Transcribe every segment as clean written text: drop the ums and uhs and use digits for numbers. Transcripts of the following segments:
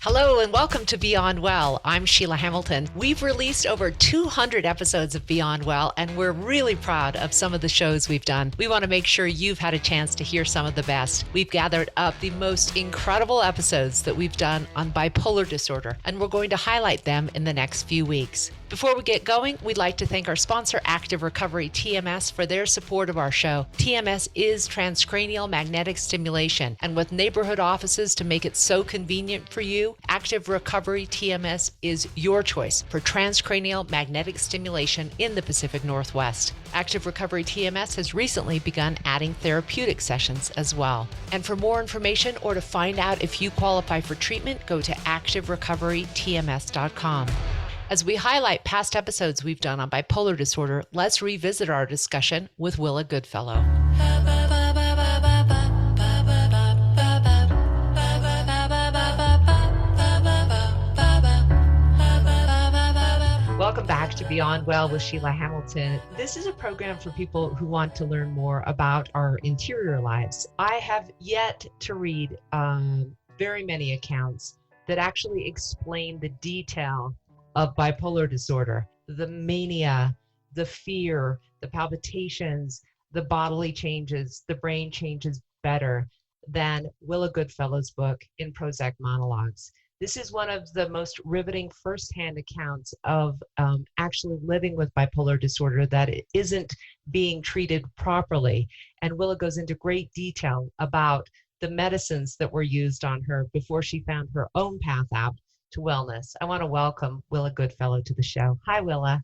Hello and welcome to Beyond Well. I'm Sheila Hamilton. We've released over 200 episodes of Beyond Well, and we're really proud of some of the shows we've done. We want to make sure you've had a chance to hear some of the best. We've gathered up the most incredible episodes that we've done on bipolar disorder, and we're going to highlight them in the next few weeks. Before we get going, we'd like to thank our sponsor, Active Recovery TMS, for their support of our show. TMS is transcranial magnetic stimulation, and with neighborhood offices to make it so convenient for you, Active Recovery TMS is your choice for transcranial magnetic stimulation in the Pacific Northwest. Active Recovery TMS has recently begun adding therapeutic sessions as well. And for more information or to find out if you qualify for treatment, go to activerecoverytms.com. As we highlight past episodes we've done on bipolar disorder, let's revisit our discussion with Willa Goodfellow. Welcome back to Beyond Well with Sheila Hamilton. This is a program for people who want to learn more about our interior lives. I have yet to read very many accounts that actually explain the detail of bipolar disorder, the mania, the fear, the palpitations, the bodily changes, the brain changes better than Willa Goodfellow's book, In Prozac Monologues. This is one of the most riveting firsthand accounts of actually living with bipolar disorder that it isn't being treated properly. And Willa goes into great detail about the medicines that were used on her before she found her own path out to wellness. I want to welcome Willa Goodfellow to the show. Hi, Willa.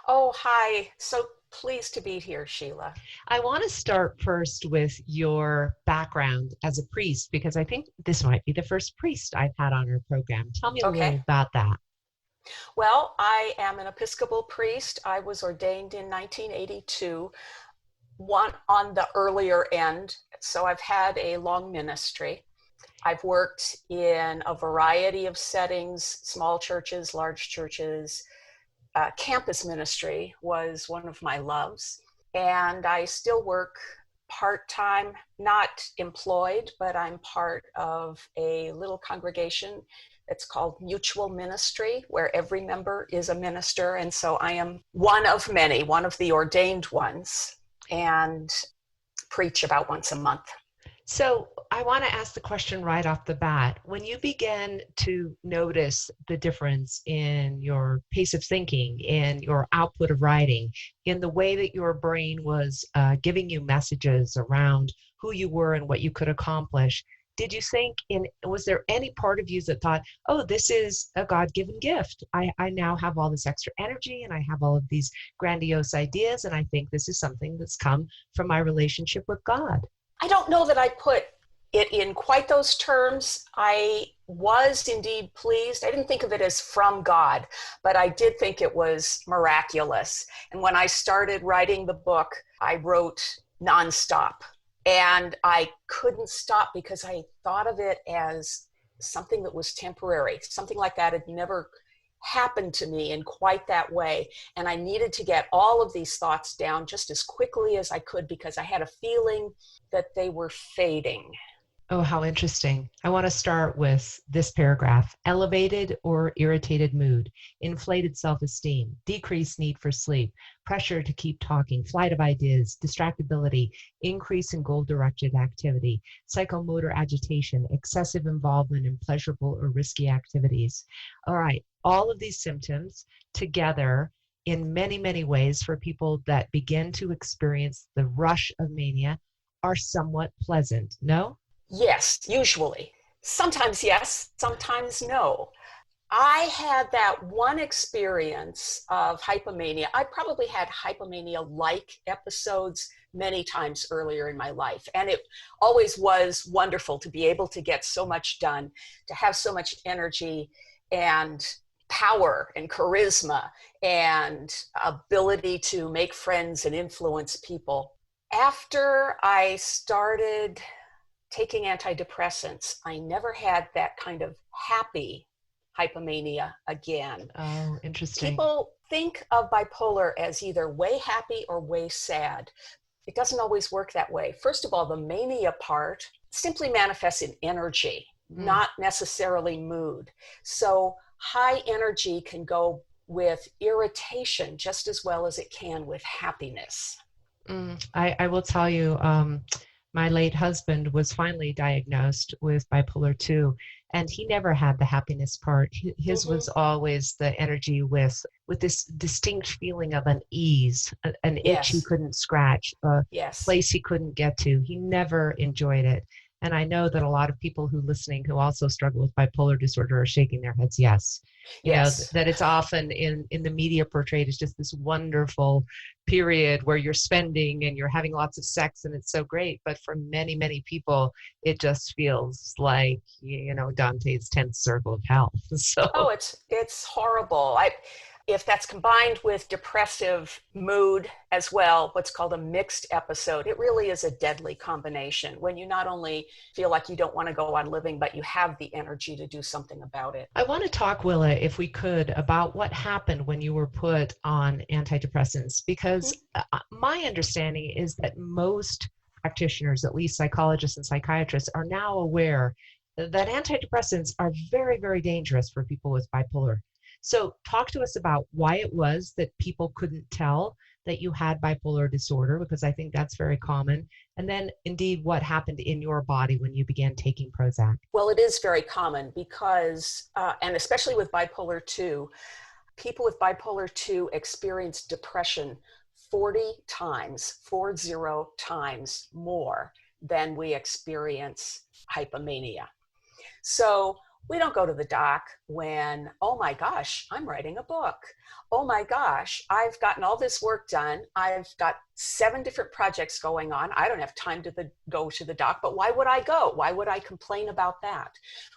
Oh, hi. So pleased to be here, Sheila. I want to start first with your background as a priest, because I think this might be the first priest I've had on our program. Tell me a little about that. Well, I am an Episcopal priest. I was ordained in 1982, one on the earlier end. So I've had a long ministry. I've worked in a variety of settings, small churches, large churches. Campus ministry was one of my loves. And I still work part-time, not employed, but I'm part of a little congregation. It's called Mutual Ministry, where every member is a minister. And so I am one of many, one of the ordained ones, and preach about once a month. So I want to ask the question right off the bat. When you began to notice the difference in your pace of thinking, in your output of writing, in the way that your brain was giving you messages around who you were and what you could accomplish, did you think, was there any part of you that thought, oh, this is a God-given gift. I now have all this extra energy and I have all of these grandiose ideas, and I think this is something that's come from my relationship with God? I don't know that I put it in quite those terms. I was indeed pleased. I didn't think of it as from God, but I did think it was miraculous. And when I started writing the book, I wrote nonstop. And I couldn't stop because I thought of it as something that was temporary. Something like that had never happened to me in quite that way. And I needed to get all of these thoughts down just as quickly as I could because I had a feeling that they were fading. Oh, how interesting. I want to start with this paragraph. Elevated or irritated mood, inflated self-esteem, decreased need for sleep, pressure to keep talking, flight of ideas, distractibility, increase in goal-directed activity, psychomotor agitation, excessive involvement in pleasurable or risky activities. All right, all of these symptoms together in many, many ways for people that begin to experience the rush of mania are somewhat pleasant, no? Yes, usually. Sometimes yes, sometimes no. I had that one experience of hypomania. I probably had hypomania-like episodes many times earlier in my life. And it always was wonderful to be able to get so much done, to have so much energy and power and charisma and ability to make friends and influence people. After I started taking antidepressants, I never had that kind of happy hypomania again. Oh, interesting. People think of bipolar as either way happy or way sad. It doesn't always work that way. First of all, the mania part simply manifests in energy. not necessarily mood. So high energy can go with irritation just as well as it can with happiness. I will tell you, my late husband was finally diagnosed with bipolar 2, and he never had the happiness part. His was always the energy with this distinct feeling of unease, an itch he couldn't scratch, a place he couldn't get to. He never enjoyed it. And I know that a lot of people who listening who also struggle with bipolar disorder are shaking their heads, yes. You know, that it's often in the media portrayed as just this wonderful period where you're spending and you're having lots of sex and it's so great. But for many, many people, it just feels like, you know, Dante's 10th circle of hell. So it's horrible. If that's combined with depressive mood as well, what's called a mixed episode, it really is a deadly combination when you not only feel like you don't want to go on living, but you have the energy to do something about it. I want to talk, Willa, if we could, about what happened when you were put on antidepressants, because my understanding is that most practitioners, at least psychologists and psychiatrists, are now aware that antidepressants are very, very dangerous for people with bipolar. So talk to us about why it was that people couldn't tell that you had bipolar disorder, because I think that's very common. And then indeed what happened in your body when you began taking Prozac. Well, it is very common because, and especially with bipolar 2, people with bipolar 2 experience depression 40 times more than we experience hypomania. So we don't go to the doc when, oh my gosh, I'm writing a book. Oh my gosh, I've gotten all this work done. I've got 7 different projects going on. I don't have time to go to the doc, but why would I go? Why would I complain about that?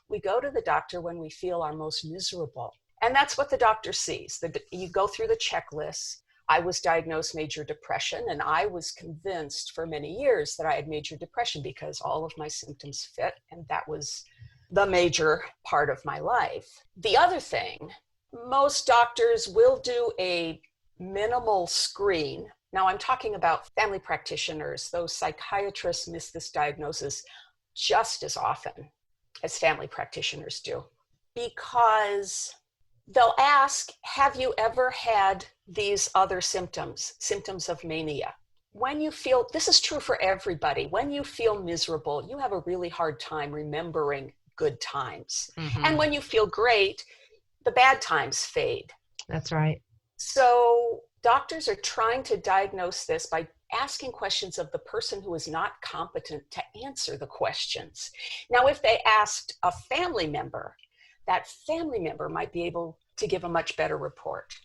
We go to the doctor when we feel our most miserable. And that's what the doctor sees. You go through the checklist. I was diagnosed major depression, and I was convinced for many years that I had major depression because all of my symptoms fit, and that was the major part of my life. The other thing, most doctors will do a minimal screen. Now I'm talking about family practitioners. Those psychiatrists miss this diagnosis just as often as family practitioners do, because they'll ask, have you ever had these other symptoms of mania? When you feel, this is true for everybody, when you feel miserable, you have a really hard time remembering good times. And when you feel great, the bad times fade. That's right. So doctors are trying to diagnose this by asking questions of the person who is not competent to answer the questions. Now, if they asked a family member, that family member might be able to give a much better report.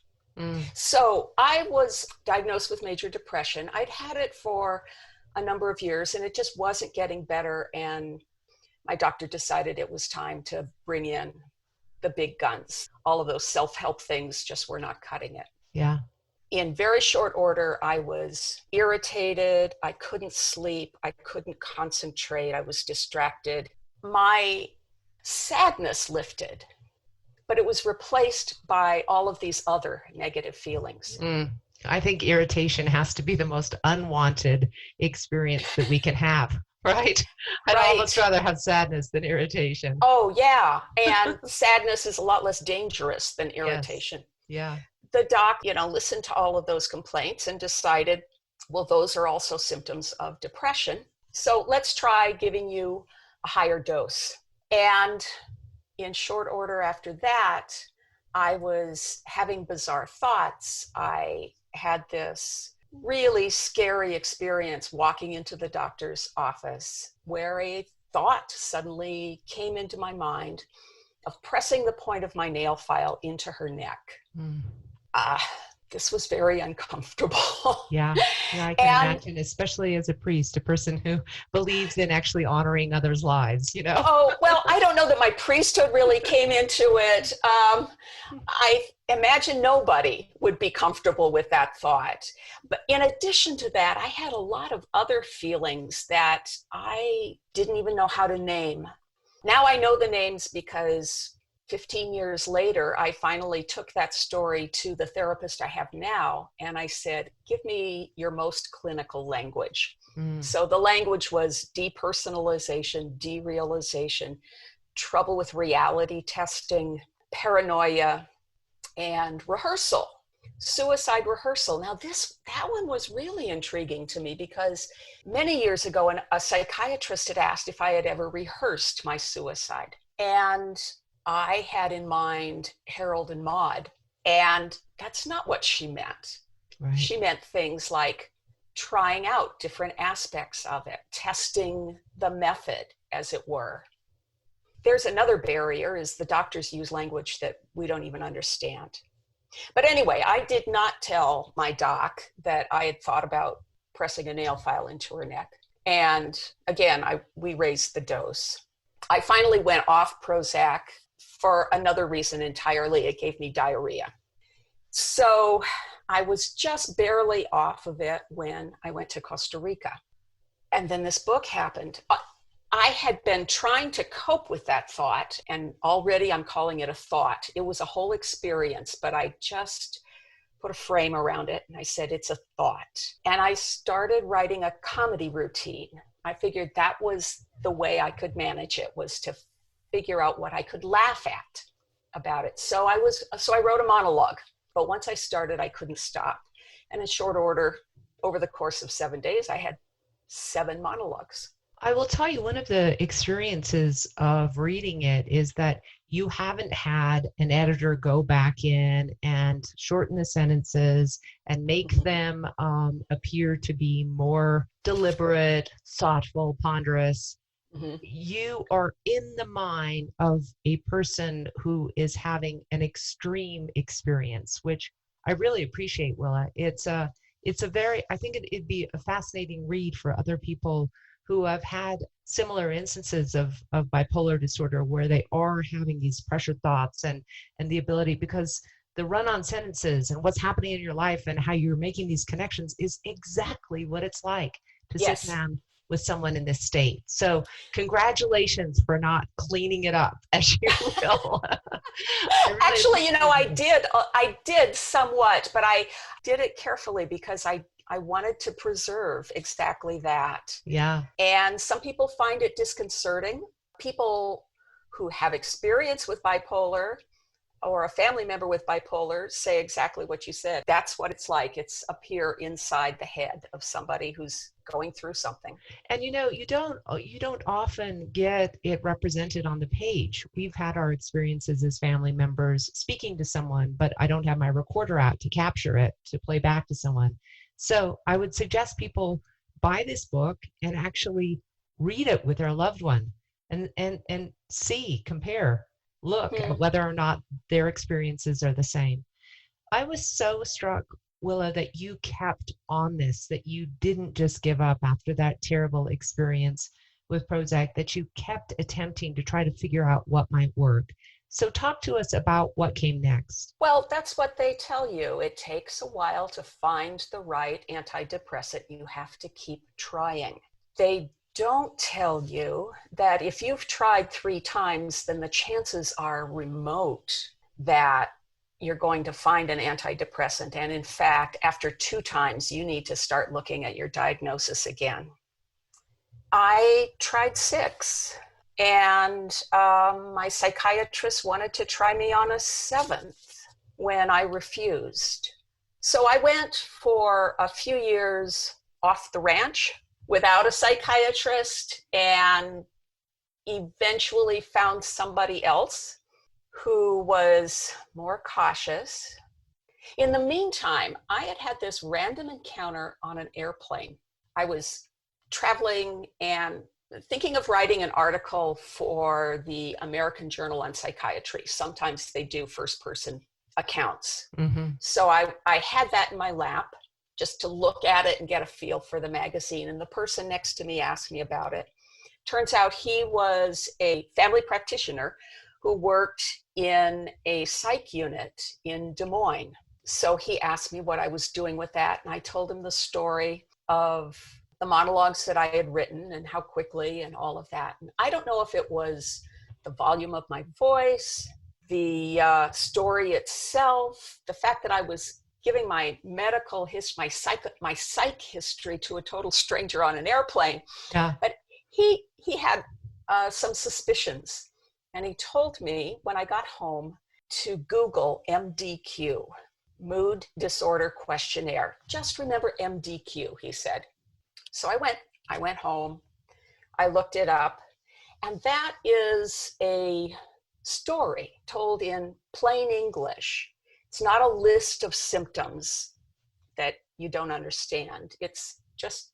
So I was diagnosed with major depression. I'd had it for a number of years and it just wasn't getting better. And my doctor decided it was time to bring in the big guns. All of those self-help things just were not cutting it. Yeah. In very short order, I was irritated. I couldn't sleep. I couldn't concentrate. I was distracted. My sadness lifted, but it was replaced by all of these other negative feelings. I think irritation has to be the most unwanted experience that we can have. Right? I'd almost rather have sadness than irritation. Oh, yeah. And sadness is a lot less dangerous than irritation. Yes. Yeah. The doc, listened to all of those complaints and decided, well, those are also symptoms of depression. So let's try giving you a higher dose. And in short order after that, I was having bizarre thoughts. I had this really scary experience walking into the doctor's office where a thought suddenly came into my mind of pressing the point of my nail file into her neck. This was very uncomfortable. Yeah, I can imagine, especially as a priest, a person who believes in actually honoring others' lives, Oh, well, I don't know that my priesthood really came into it. I imagine nobody would be comfortable with that thought. But in addition to that, I had a lot of other feelings that I didn't even know how to name. Now I know the names because 15 years later, I finally took that story to the therapist I have now, and I said, give me your most clinical language. So the language was depersonalization, derealization, trouble with reality testing, paranoia, and rehearsal, suicide rehearsal. Now that one was really intriguing to me because many years ago, a psychiatrist had asked if I had ever rehearsed my suicide. And I had in mind Harold and Maude, and that's not what she meant. Right. She meant things like trying out different aspects of it, testing the method, as it were. There's another barrier, is the doctors use language that we don't even understand. But anyway, I did not tell my doc that I had thought about pressing a nail file into her neck. And again, we raised the dose. I finally went off Prozac for another reason entirely. It gave me diarrhea. So I was just barely off of it when I went to Costa Rica. And then this book happened. I had been trying to cope with that thought, and already I'm calling it a thought. It was a whole experience, but I just put a frame around it and I said, it's a thought. And I started writing a comedy routine. I figured that was the way I could manage it, was to figure out what I could laugh at about it. So I wrote a monologue, but once I started, I couldn't stop. And in short order, over the course of 7 days, I had 7 monologues. I will tell you, one of the experiences of reading it is that you haven't had an editor go back in and shorten the sentences and make them appear to be more deliberate, thoughtful, ponderous. Mm-hmm. You are in the mind of a person who is having an extreme experience, which I really appreciate, Willa. It's a very, I think it'd be a fascinating read for other people who have had similar instances of bipolar disorder, where they are having these pressure thoughts and the ability, because the run-on sentences and what's happening in your life and how you're making these connections is exactly what it's like to yes. sit down with someone in this state. So congratulations for not cleaning it up, as you will. Really actually, I did somewhat, but I did it carefully because I wanted to preserve exactly that. Yeah. And some people find it disconcerting. People who have experience with bipolar or a family member with bipolar say exactly what you said. That's what it's like. It's up here inside the head of somebody who's going through something. And you don't often get it represented on the page. We've had our experiences as family members speaking to someone, but I don't have my recorder out to capture it, to play back to someone. So I would suggest people buy this book and actually read it with their loved one and see, compare, look at whether or not their experiences are the same. I was so struck, Willa, that you kept on this, that you didn't just give up after that terrible experience with Prozac, that you kept attempting to try to figure out what might work. So talk to us about what came next. Well, that's what they tell you. It takes a while to find the right antidepressant. You have to keep trying. They don't tell you that if you've tried 3 times, then the chances are remote that you're going to find an antidepressant. And in fact, after 2 times, you need to start looking at your diagnosis again. I tried 6. And my psychiatrist wanted to try me on a 7th when I refused. So I went for a few years off the ranch without a psychiatrist, and eventually found somebody else who was more cautious. In the meantime, I had this random encounter on an airplane. I was traveling and thinking of writing an article for the American Journal on Psychiatry. Sometimes they do first-person accounts. Mm-hmm. So I had that in my lap just to look at it and get a feel for the magazine. And the person next to me asked me about it. Turns out he was a family practitioner who worked in a psych unit in Des Moines. So he asked me what I was doing with that. And I told him the story of the monologues that I had written and how quickly and all of that. And I don't know if it was the volume of my voice, the story itself, the fact that I was giving my medical history, my psych history to a total stranger on an airplane. Yeah. But he had some suspicions. And he told me when I got home to Google MDQ, Mood Disorder Questionnaire. Just remember MDQ, he said. So I went home, I looked it up, and that is a story told in plain English. It's not a list of symptoms that you don't understand. It's just,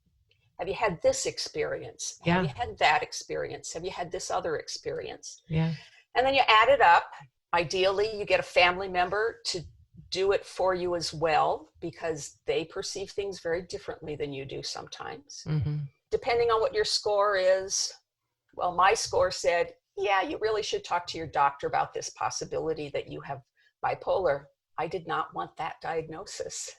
have you had this experience? Yeah. Have you had that experience? Have you had this other experience? Yeah. And then you add it up. Ideally, you get a family member to do it for you as well, because they perceive things very differently than you do sometimes. Mm-hmm. Depending on what your score is, well, my score said, yeah, you really should talk to your doctor about this possibility that you have bipolar. I did not want that diagnosis.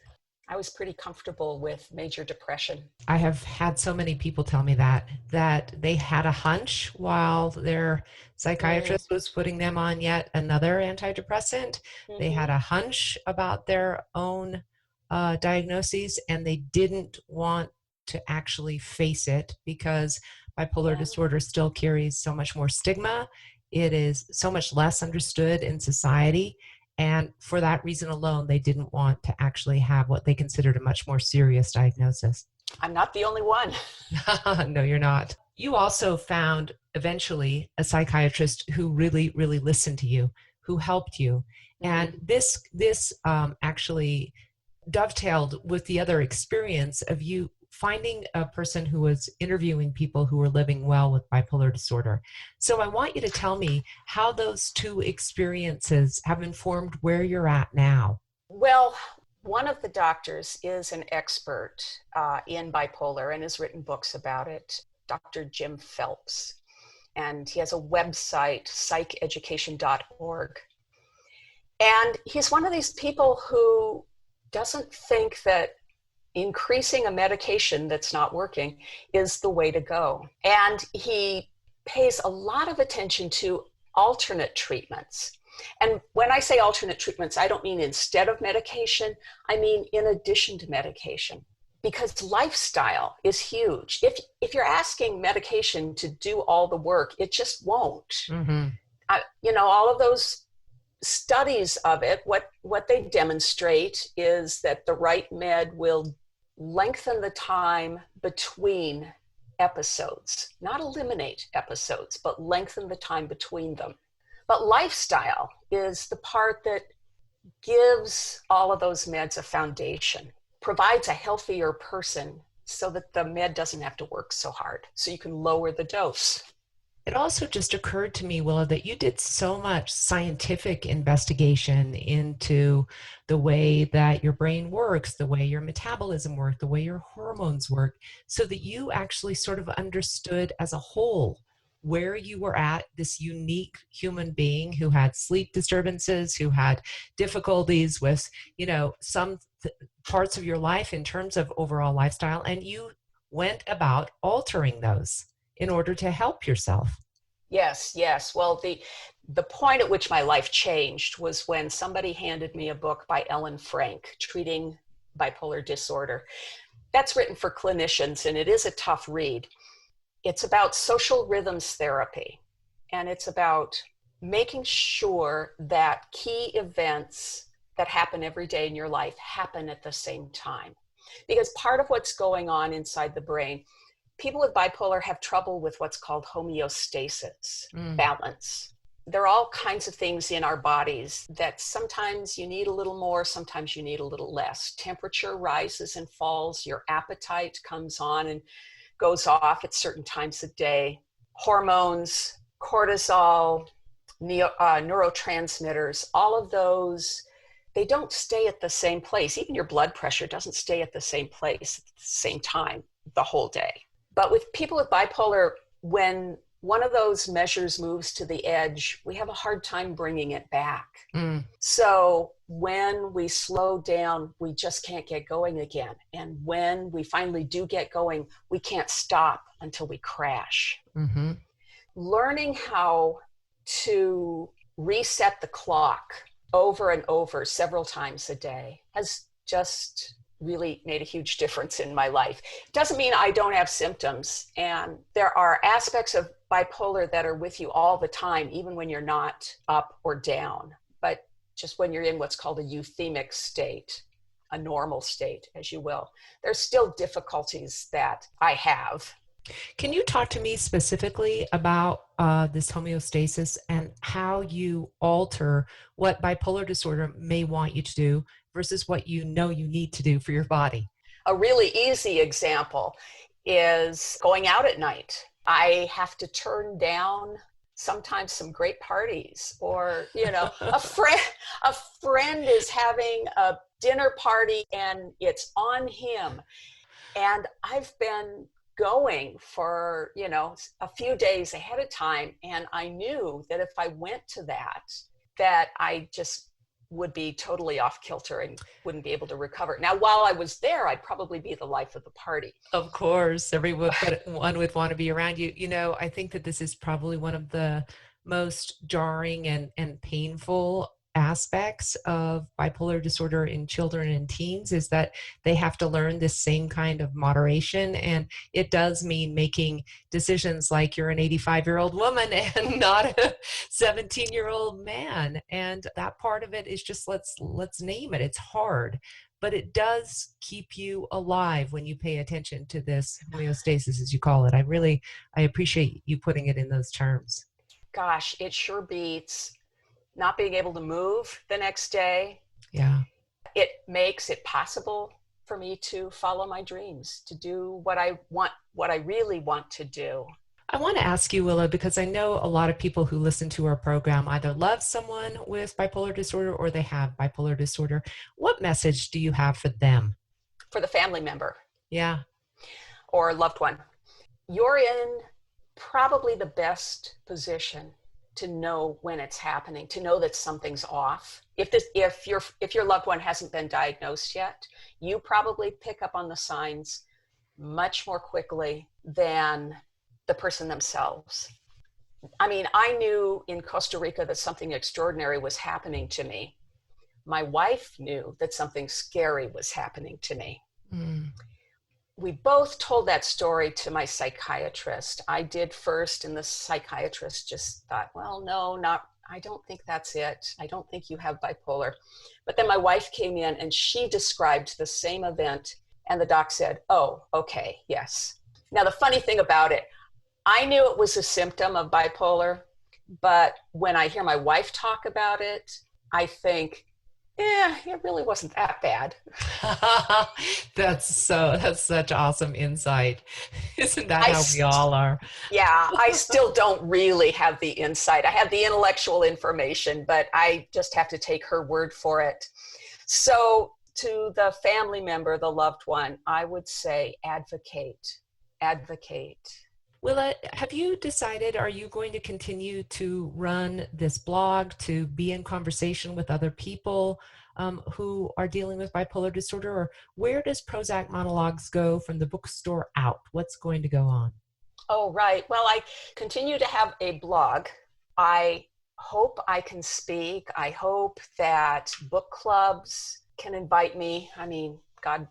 I was pretty comfortable with major depression. I have had so many people tell me that they had a hunch while their psychiatrist was putting them on yet another antidepressant. Mm-hmm. They had a hunch about their own diagnoses, and they didn't want to actually face it because bipolar disorder still carries so much more stigma. It is so much less understood in society. And for that reason alone, they didn't want to actually have what they considered a much more serious diagnosis. I'm not the only one. No, you're not. You also found eventually a psychiatrist who really, really listened to you, who helped you. And this actually dovetailed with the other experience of you finding a person who was interviewing people who were living well with bipolar disorder. So I want you to tell me how those two experiences have informed where you're at now. Well, one of the doctors is an expert in bipolar and has written books about it, Dr. Jim Phelps. And he has a website, psycheducation.org. And he's one of these people who doesn't think that increasing a medication that's not working is the way to go. And he pays a lot of attention to alternate treatments. And when I say alternate treatments, I don't mean instead of medication, I mean in addition to medication. Because lifestyle is huge. If you're asking medication to do all the work, it just won't. Mm-hmm. All of those studies of it, what they demonstrate is that the right med will lengthen the time between episodes, not eliminate episodes, but lengthen the time between them. But lifestyle is the part that gives all of those meds a foundation, provides a healthier person so that the med doesn't have to work so hard, so you can lower the dose. It also just occurred to me, Willa, that you did so much scientific investigation into the way that your brain works, the way your metabolism works, the way your hormones work, so that you actually sort of understood as a whole where you were at, this unique human being who had sleep disturbances, who had difficulties with, some parts of your life in terms of overall lifestyle, and you went about altering those in order to help yourself. Yes. Well, the point at which my life changed was when somebody handed me a book by Ellen Frank, Treating Bipolar Disorder. That's written for clinicians, and it is a tough read. It's about social rhythms therapy, and it's about making sure that key events that happen every day in your life happen at the same time. Because part of what's going on inside the brain, people with bipolar have trouble with what's called homeostasis, balance. There are all kinds of things in our bodies that sometimes you need a little more, sometimes you need a little less. Temperature rises and falls, your appetite comes on and goes off at certain times of day. Hormones, cortisol, neurotransmitters, all of those, they don't stay at the same place. Even your blood pressure doesn't stay at the same place at the same time the whole day. But with people with bipolar, when one of those measures moves to the edge, we have a hard time bringing it back. So when we slow down, we just can't get going again. And when we finally do get going, we can't stop until we crash. Mm-hmm. Learning how to reset the clock over and over several times a day has just really made a huge difference in my life. It doesn't mean I don't have symptoms. And there are aspects of bipolar that are with you all the time, even when you're not up or down. But just when you're in what's called a euthemic state, a normal state, as you will, there's still difficulties that I have. Can you talk to me specifically about this homeostasis and how you alter what bipolar disorder may want you to do versus what you know you need to do for your body? A really easy example is going out at night. I have to turn down sometimes some great parties, or a friend is having a dinner party and it's on him, and I've been going for a few days ahead of time, and I knew that if I went to that I just would be totally off kilter and wouldn't be able to recover. Now, while I was there, I'd probably be the life of the party. Of course, everyone would want to be around you. I think that this is probably one of the most jarring and painful aspects of bipolar disorder in children and teens, is that they have to learn this same kind of moderation. And it does mean making decisions like you're an 85-year-old woman and not a 17-year-old man. And that part of it is just, let's name it. It's hard, but it does keep you alive when you pay attention to this homeostasis, as you call it. I appreciate you putting it in those terms. Gosh, it sure beats not being able to move the next day. Yeah. It makes it possible for me to follow my dreams, to do what I want, what I really want to do. I want to ask you, Willa, because I know a lot of people who listen to our program either love someone with bipolar disorder or they have bipolar disorder. What message do you have for them? For the family member. Yeah. Or loved one. You're in probably the best position to know when it's happening, to know that something's off. If your loved one hasn't been diagnosed yet, you probably pick up on the signs much more quickly than the person themselves. I mean, I knew in Costa Rica that something extraordinary was happening to me. My wife knew that something scary was happening to me. Mm. We both told that story to my psychiatrist. I did first, and the psychiatrist just thought, well, no, I don't think that's it. I don't think you have bipolar. But then my wife came in and she described the same event, and the doc said, oh, okay, yes. Now, the funny thing about it, I knew it was a symptom of bipolar, but when I hear my wife talk about it, I think, it really wasn't that bad. That's such awesome insight. Isn't that how we all are? Yeah, I still don't really have the insight. I have the intellectual information, but I just have to take her word for it. So to the family member, the loved one, I would say advocate. Willa, have you decided, are you going to continue to run this blog, to be in conversation with other people who are dealing with bipolar disorder? Or where does Prozac Monologues go from the bookstore out? What's going to go on? Oh, right. Well, I continue to have a blog. I hope I can speak. I hope that book clubs can invite me. I mean, God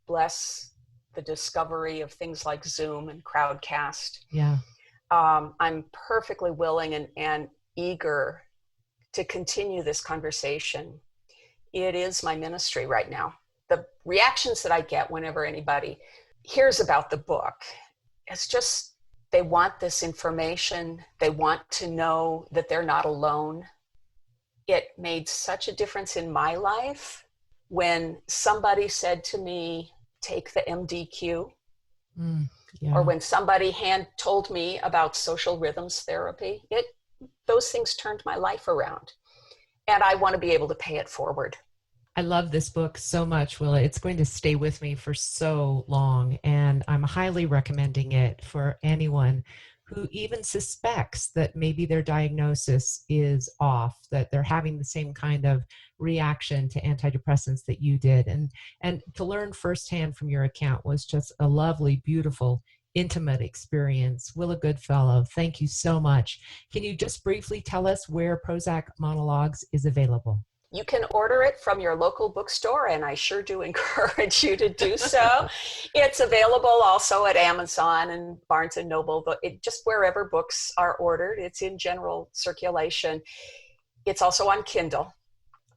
bless the discovery of things like Zoom and Crowdcast. Yeah. I'm perfectly willing and eager to continue this conversation. It is my ministry right now. The reactions that I get whenever anybody hears about the book, it's just, they want this information. They want to know that they're not alone. It made such a difference in my life when somebody said to me, take the MDQ, yeah. or when somebody told me about social rhythms therapy. Those things turned my life around, and I want to be able to pay it forward. I love this book so much, Willa. It's going to stay with me for so long, and I'm highly recommending it for anyone who even suspects that maybe their diagnosis is off, that they're having the same kind of reaction to antidepressants that you did. And to learn firsthand from your account was just a lovely, beautiful, intimate experience. Willa Goodfellow, thank you so much. Can you just briefly tell us where Prozac Monologues is available? You can order it from your local bookstore, and I sure do encourage you to do so. It's available also at Amazon and Barnes and Noble, but just wherever books are ordered. It's in general circulation. It's also on Kindle.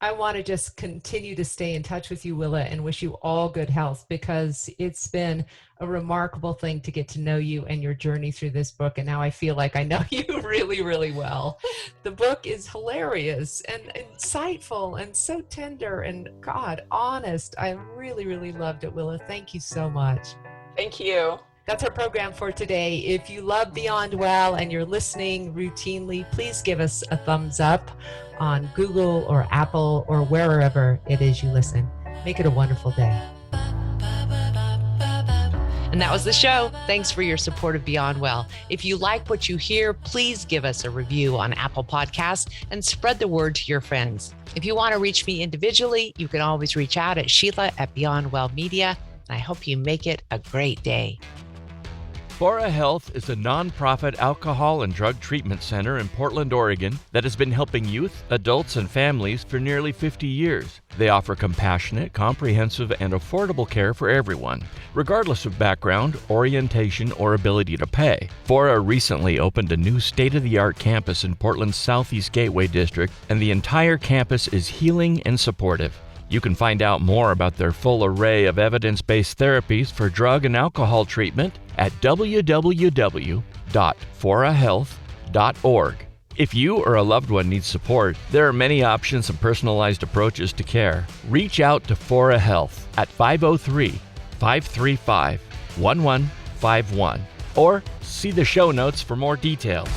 I want to just continue to stay in touch with you, Willa, and wish you all good health, because it's been a remarkable thing to get to know you and your journey through this book. And now I feel like I know you really, really well. The book is hilarious and insightful and so tender and, God, honest. I really, really loved it, Willa. Thank you so much. Thank you. That's our program for today. If you love Beyond Well and you're listening routinely, please give us a thumbs up on Google or Apple or wherever it is you listen. Make it a wonderful day. And that was the show. Thanks for your support of Beyond Well. If you like what you hear, please give us a review on Apple Podcasts and spread the word to your friends. If you want to reach me individually, you can always reach out at Sheila@Beyond Well Media. And I hope you make it a great day. Fora Health is a nonprofit alcohol and drug treatment center in Portland, Oregon that has been helping youth, adults, and families for nearly 50 years. They offer compassionate, comprehensive, and affordable care for everyone, regardless of background, orientation, or ability to pay. Fora recently opened a new state-of-the-art campus in Portland's Southeast Gateway District, and the entire campus is healing and supportive. You can find out more about their full array of evidence-based therapies for drug and alcohol treatment at www.forahealth.org. If you or a loved one needs support, there are many options and personalized approaches to care. Reach out to Fora Health at 503-535-1151 or see the show notes for more details.